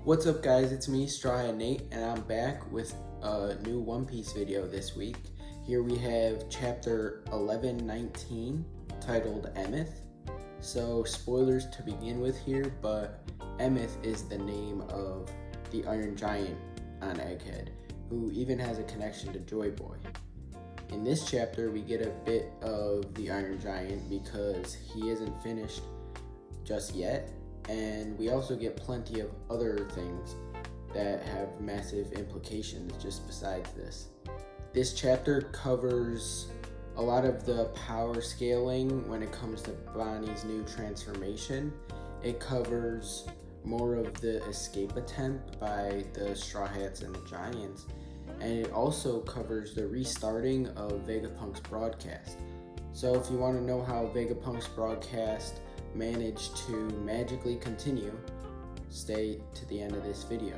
What's up guys, it's me, Straw Hat Nate, and I'm back with a new One Piece video this week. Here we have chapter 1119 titled Emeth. So spoilers to begin with here, but Emeth is the name of the Iron Giant on Egghead, who even has a connection to JoyBoy. In this chapter we get a bit of the Iron Giant because he isn't finished just yet. And we also get plenty of other things that have massive implications just besides this. This chapter covers a lot of the power scaling when it comes to Bonnie's new transformation. It covers more of the escape attempt by the Straw Hats and the Giants. And it also covers the restarting of Vegapunk's broadcast. So if you want to know how Vegapunk's broadcast managed to magically continue, stay to the end of this video.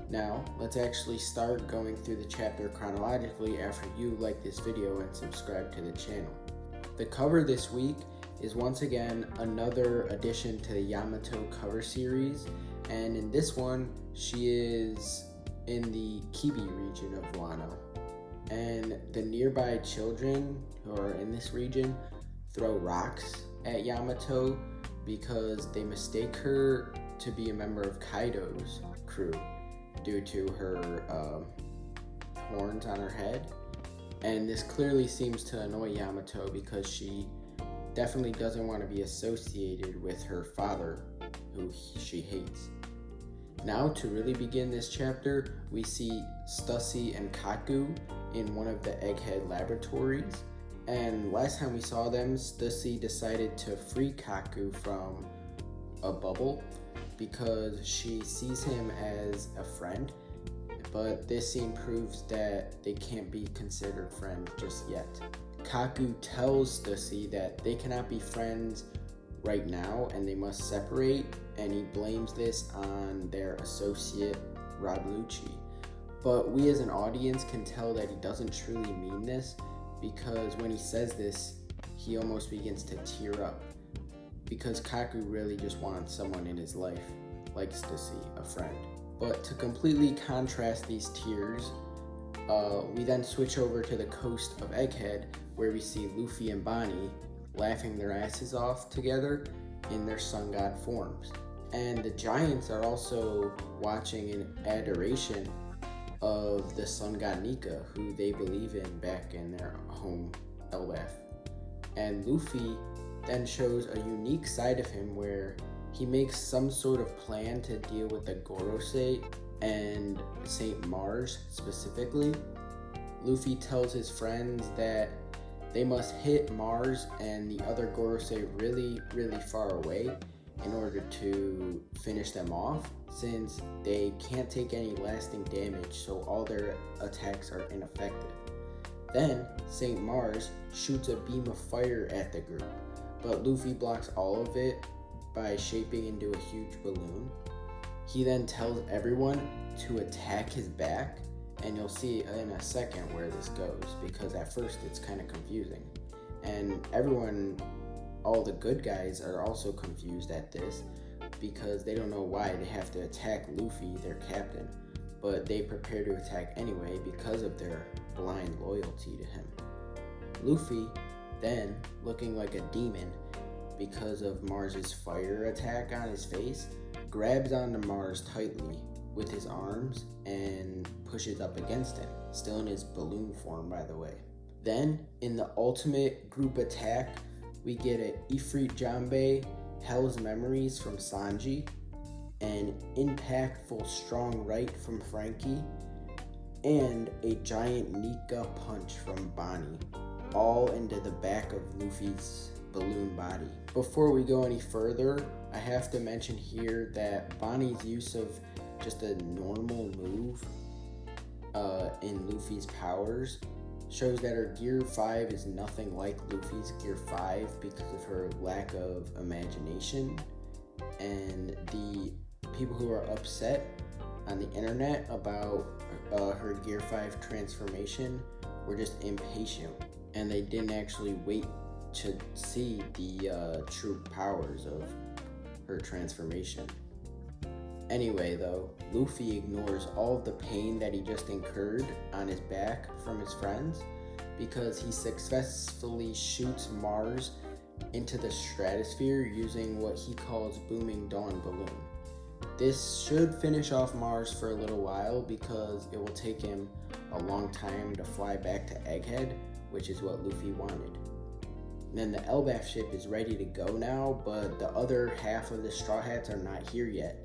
Now, let's actually start going through the chapter chronologically after you like this video and subscribe to the channel. The cover this week is once again another addition to the Yamato cover series, and in this one, she is in the Kibi region of Wano. And the nearby children who are in this region throw rocks at Yamato because they mistake her to be a member of Kaido's crew due to her horns on her head. And this clearly seems to annoy Yamato because she definitely doesn't want to be associated with her father, who she hates. Now, to really begin this chapter, we see Stussy and Kaku in one of the Egghead laboratories. And last time we saw them, Stussy decided to free Kaku from a bubble because she sees him as a friend. But this scene proves that they can't be considered friends just yet. Kaku tells Stussy that they cannot be friends right now and they must separate, and he blames this on their associate Rob Lucci. But we as an audience can tell that he doesn't truly mean this, because when he says this, he almost begins to tear up, because Kaku really just wants someone in his life, like Stussy, a friend. But to completely contrast these tears, we then switch over to the coast of Egghead, where we see Luffy and Bonnie laughing their asses off together in their sun god forms. And the Giants are also watching in adoration of the sun god Nika, who they believe in back in their home Elbaf. And Luffy then shows a unique side of him where he makes some sort of plan to deal with the Gorosei and Saint Mars specifically. Luffy tells his friends that they must hit Mars and the other Gorosei really, really far away in order to finish them off, since they can't take any lasting damage, so all their attacks are ineffective. Then Saint Mars shoots a beam of fire at the group, but Luffy blocks all of it by shaping into a huge balloon. He then tells everyone to attack his back, and you'll see in a second where this goes, because at first it's kind of confusing. And everyone, all the good guys, are also confused at this because they don't know why they have to attack Luffy, their captain, but they prepare to attack anyway because of their blind loyalty to him. Luffy, then, looking like a demon because of Mars's fire attack on his face, grabs onto Mars tightly with his arms and pushes up against him, still in his balloon form, by the way. Then, in the ultimate group attack, we get an Ifrit Janbei, Hell's Memories from Sanji, an impactful strong right from Frankie, and a giant Nika punch from Bonnie, all into the back of Luffy's balloon body. Before we go any further, I have to mention here that Bonnie's use of just a normal move in Luffy's powers shows that her Gear 5 is nothing like Luffy's Gear 5 because of her lack of imagination. And the people who are upset on the internet about her Gear 5 transformation were just impatient, and they didn't actually wait to see the true powers of her transformation. Anyway though, Luffy ignores all of the pain that he just incurred on his back from his friends because he successfully shoots Mars into the stratosphere using what he calls Booming Dawn Balloon. This should finish off Mars for a little while because it will take him a long time to fly back to Egghead, which is what Luffy wanted. And then the Elbaf ship is ready to go now, but the other half of the Straw Hats are not here yet,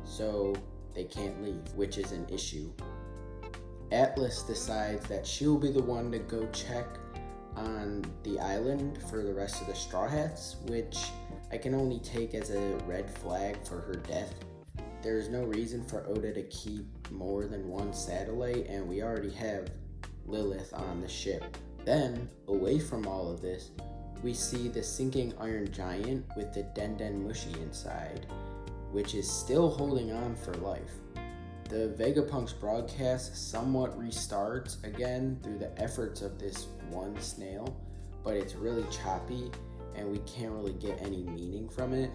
so they can't leave, which is an issue. Atlas decides that she'll be the one to go check on the island for the rest of the Straw Hats, which I can only take as a red flag for her death. There is no reason for Oda to keep more than one satellite, and we already have Lilith on the ship. Then, away from all of this, we see the sinking Iron Giant with the Den Mushi inside, which is still holding on for life. The Vegapunk's broadcast somewhat restarts again through the efforts of this one snail, but it's really choppy and we can't really get any meaning from it.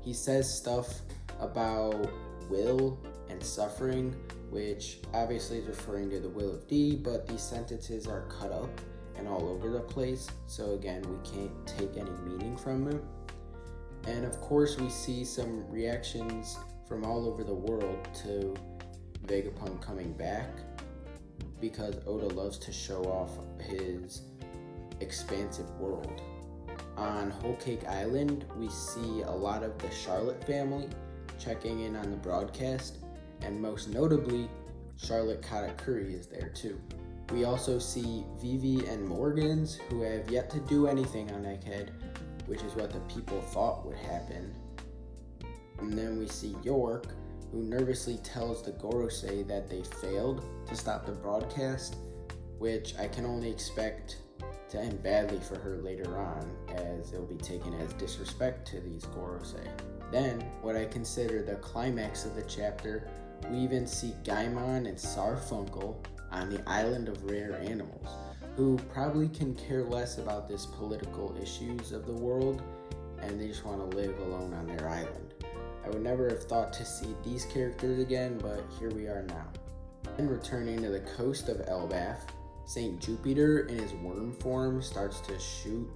He says stuff about will and suffering, which obviously is referring to the will of D, but these sentences are cut up and all over the place, so again, we can't take any meaning from it. And of course, we see some reactions from all over the world to Vegapunk coming back because Oda loves to show off his expansive world. On Whole Cake Island, we see a lot of the Charlotte family checking in on the broadcast, and most notably, Charlotte Katakuri is there too. We also see Vivi and Morgans, who have yet to do anything on Egghead, which is what the people thought would happen. And then we see York, who nervously tells the Gorosei that they failed to stop the broadcast, which I can only expect to end badly for her later on, as it'll be taken as disrespect to these Gorosei. Then, what I consider the climax of the chapter, we even see Gaimon and Sarfunkel on the island of rare animals, who probably can care less about this political issues of the world, and they just want to live alone on their island. I would never have thought to see these characters again, but here we are now. And returning to the coast of Elbaf, Saint Jupiter in his worm form starts to shoot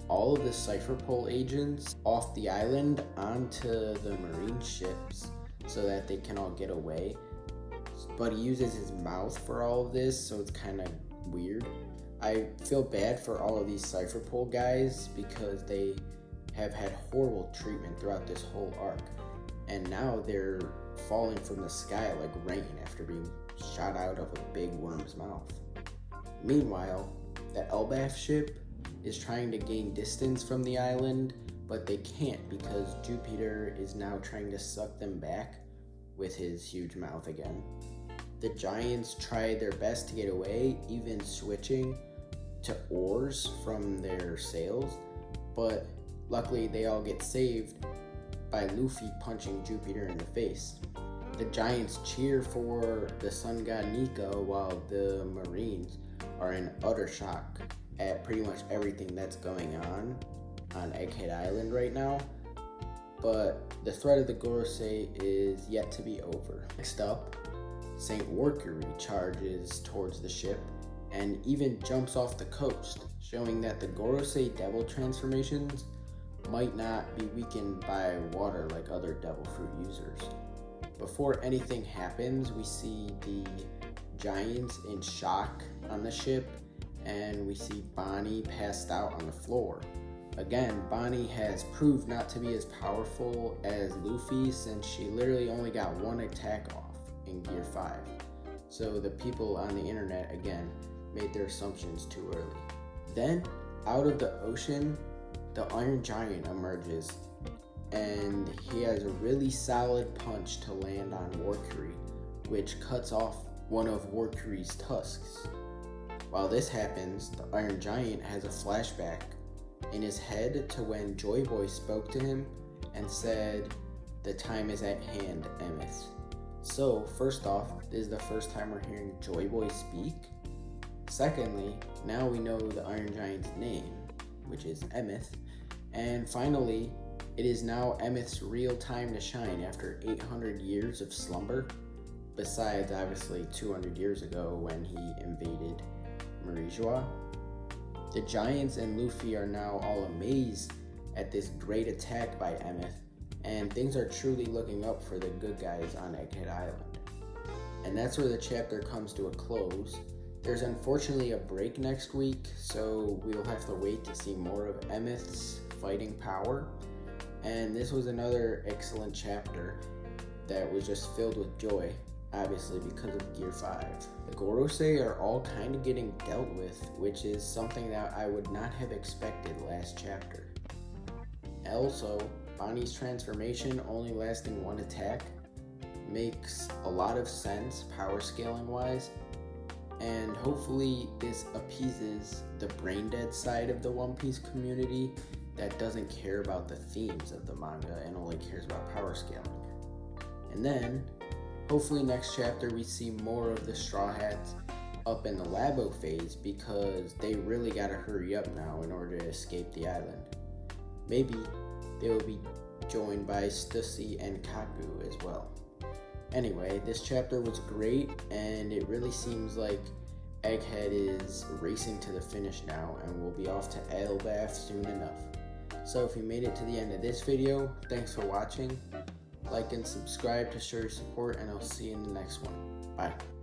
all of the Cypher Pole agents off the island onto the marine ships so that they can all get away. But he uses his mouth for all of this, so it's kind of weird. I feel bad for all of these Cypher Pole guys because they have had horrible treatment throughout this whole arc. And now they're falling from the sky like rain after being shot out of a big worm's mouth. Meanwhile, the Elbaf ship is trying to gain distance from the island, but they can't because Jupiter is now trying to suck them back with his huge mouth again. The giants try their best to get away, even switching to oars from their sails, but luckily they all get saved by Luffy punching Jupiter in the face. The giants cheer for the sun god Nico while the marines are in utter shock at pretty much everything that's going on Egghead Island right now, but the threat of the Gorosei is yet to be over. Next up, Saint Workery charges towards the ship and even jumps off the coast, showing that the Gorosei devil transformations might not be weakened by water like other devil fruit users. Before anything happens, we see the giants in shock on the ship, and we see Bonnie passed out on the floor. Again, Bonnie has proved not to be as powerful as Luffy since she literally only got one attack off in Gear 5. So the people on the internet, again, made their assumptions too early. Then, out of the ocean, the Iron Giant emerges, and he has a really solid punch to land on Workery, which cuts off one of Workery's tusks. While this happens, the Iron Giant has a flashback in his head to when JoyBoy spoke to him and said, "The time is at hand, Emeth." So, first off, this is the first time we're hearing JoyBoy speak. Secondly, now we know the Iron Giant's name, which is Emeth. And finally, It is now Emeth's real time to shine after 800 years of slumber, besides obviously 200 years ago when he invaded Marijois. The Giants and Luffy are now all amazed at this great attack by Emeth, and things are truly looking up for the good guys on Egghead Island. And that's where the chapter comes to a close. There's unfortunately a break next week, so we'll have to wait to see more of Emeth's fighting power. And this was another excellent chapter that was just filled with joy, obviously because of Gear 5. The Gorosei are all kind of getting dealt with, which is something that I would not have expected last chapter. Also, Bonnie's transformation only lasting one attack makes a lot of sense power scaling wise, and hopefully this appeases the brain dead side of the One Piece community that doesn't care about the themes of the manga and only cares about power scaling. And then, hopefully next chapter we see more of the Straw Hats up in the Labo phase, because they really gotta hurry up now in order to escape the island. Maybe they will be joined by Stussy and Kaku as well. Anyway, this chapter was great, and it really seems like Egghead is racing to the finish now, and we'll be off to Elbaf soon enough. So if you made it to the end of this video, thanks for watching. Like and subscribe to show your support, and I'll see you in the next one. Bye.